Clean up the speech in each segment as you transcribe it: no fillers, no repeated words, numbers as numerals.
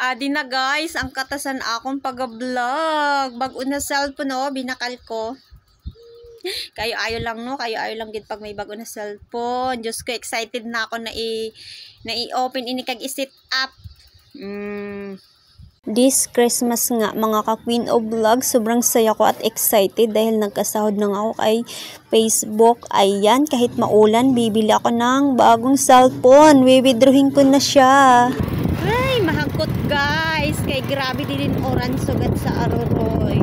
Adi na guys, ang katasan akong pag-vlog. Bago na cellphone no, binakal ko. Kayo ayo lang no, kayo ayo lang gid pag may bago na cellphone. Diyos ko, excited na ako na i-open ini kag i-set up. This Christmas nga mga ka-Queen of Vlog, sobrang saya ko at excited dahil nagkasahod na ako kay Facebook. Ayan, kahit maulan, bibili ako ng bagong cellphone. Withdrawing ko na siya. Ay, mahangkot guys. Kay grabe din orange sugat sa aroroy.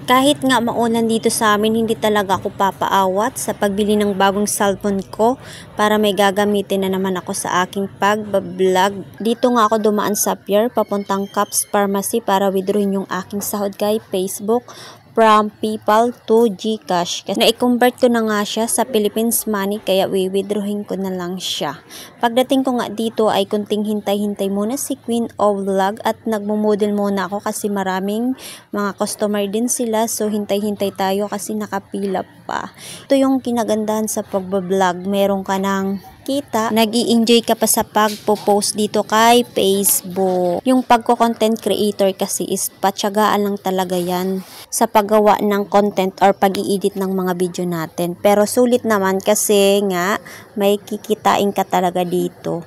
Kahit nga maulan dito sa amin, hindi talaga ako papaawat sa pagbili ng bagong cellphone ko para may gagamitin na naman ako sa aking pag-vlog. Dito nga ako dumaan sa pier papuntang Caps Pharmacy para withdrawin yung aking sahod kay Facebook from PayPal to GCash. Na-convert ko na nga siya sa Philippines money kaya withdrawing ko na lang siya. Pagdating ko nga dito ay kunting hintay-hintay muna si Queen of Vlog at nagmo-model muna ako kasi maraming mga customer din sila, so hintay-hintay tayo kasi nakapila pa. Ito yung kinagandahan sa pag-vlog, meron ka ng kita, nag-i-enjoy ka pa sa pagpo-post dito kay Facebook. Yung pagko-content creator kasi is patyagaan lang talaga yan sa paggawa ng content or pag-i-edit ng mga video natin. Pero sulit naman kasi nga may kikitain ka talaga dito.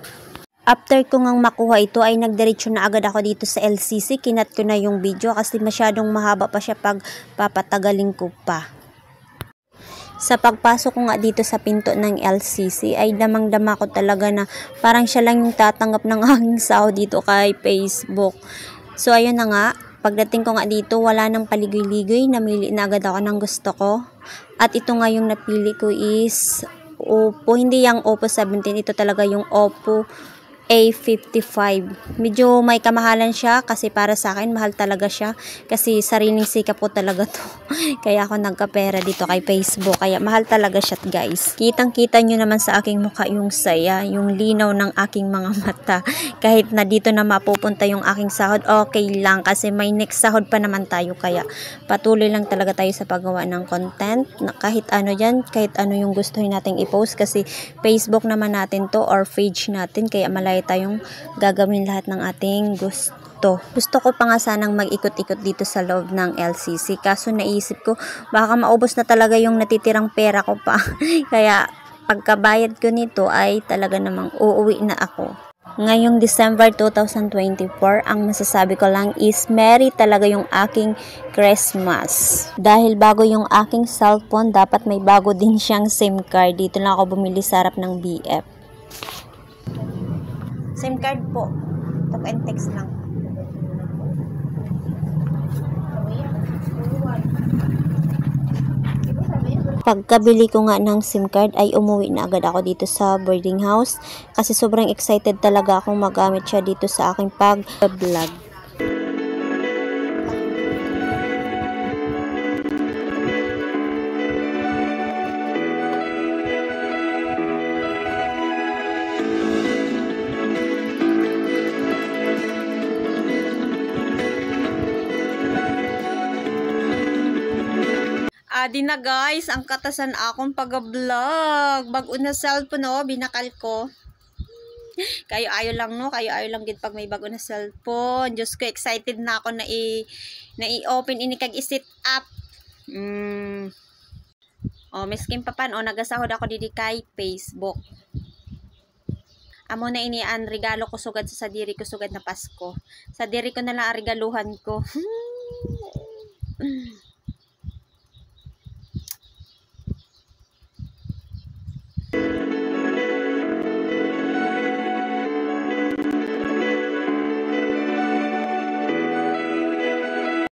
After ko ngang makuha ito ay nagdiretso na agad ako dito sa LCC. Kinat ko na yung video kasi masyadong mahaba pa siya pag papatagalin ko pa. Sa pagpasok ko nga dito sa pinto ng LCC ay damang-dama ko talaga na parang siya lang yung tatanggap ng aking sahod dito kay Facebook. So ayun na nga, pagdating ko nga dito wala nang paligoy-ligoy, namili na agad ako ng gusto ko. At ito nga yung napili ko is Oppo, hindi yung Oppo 17, ito talaga yung Oppo A55. Medyo may kamahalan siya kasi para sa akin mahal talaga siya kasi sariling sikap ko talaga to. Kaya ako nagkapera dito kay Facebook. Kaya mahal talaga siya guys. Kitang-kita nyo naman sa aking mukha yung saya, yung linaw ng aking mga mata. Kahit na dito na mapupunta yung aking sahod, okay lang kasi may next sahod pa naman tayo. Kaya patuloy lang talaga tayo sa paggawa ng content. Kahit ano yan, kahit ano yung gustuhin nating i-post kasi Facebook naman natin to or page natin. Kaya malay tayong gagawin lahat ng ating gusto. Gusto ko pa nga sanang mag-ikot-ikot dito sa loob ng LCC. Kaso naisip ko, baka maubos na talaga yung natitirang pera ko pa. Kaya pagkabayad ko nito ay talaga namang uuwi na ako. Ngayong December 2024, ang masasabi ko lang is merry talaga yung aking Christmas. Dahil bago yung aking cellphone, dapat may bago din siyang SIM card. Dito lang ako bumili sa harap ng BF. SIM card po. Talk and text lang. Pagkabili ko nga ng SIM card ay umuwi na agad ako dito sa boarding house kasi sobrang excited talaga akong magamit siya dito sa aking pag-vlog. Adi na guys, ang katasan akong pag-vlog. Bago na cellphone no, binakal ko. Kayo ayo lang no, kayo ayo lang gid pag may bago na cellphone. Diyos ko, excited na ako na i-open ini kag i-set up. Oh, miskin pa pan nagasahod ako didi kay Facebook. Amo na ini ang regalo ko sugad sa diri ko sugad na Pasko. Sa diri ko na lang ang regaluhan ko.